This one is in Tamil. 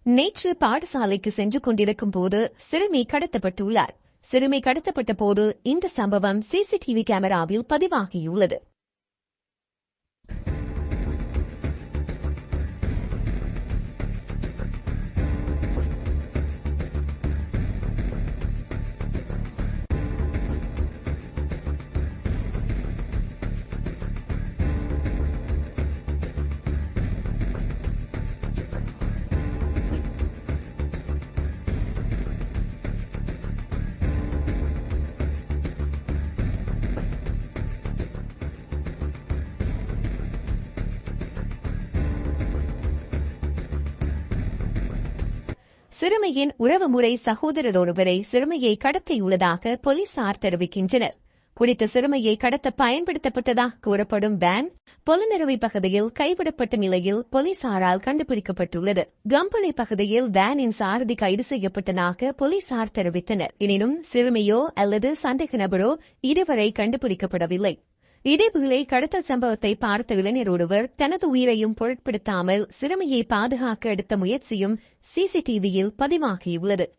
நேற்று பாடசாலைக்கு சென்று கொண்டிருக்கும் போது சிறுமி கடத்தப்பட்டுள்ளார். சிறுமி கடத்தப்பட்ட போது இந்த சம்பவம் சிசிடிவி கேமராவில் பதிவாகியுள்ளது. சிறுமியின் உறவுமுறை சகோதரர் ஒருவரை சிறுமியை கடத்தியுள்ளதாக போலீசார் தெரிவிக்கின்றனர். குறித்த சிறுமியை கடத்த பயன்படுத்தப்பட்டதாக கூறப்படும் வேன் பொலனறுவை பகுதியில் கைவிடப்பட்ட நிலையில் போலீசாரால் கண்டுபிடிக்கப்பட்டுள்ளது. கம்பளை பகுதியில் வேனின் சாரதி கைது செய்யப்பட்டதாக போலீசார் தெரிவித்தனர். எனினும் சிறுமியோ அல்லது சந்தேக நபரோ இதுவரை கண்டுபிடிக்கப்படவில்லை. இதேவேளை கடத்தல் சம்பவத்தை பார்த்த இளைஞர் ஒருவர் தனது உயிரையும் பொருட்படுத்தாமல் சிறுமியை பாதுகாக்க எடுத்த முயற்சியும் சிசிடிவியில் பதிவாகியுள்ளது.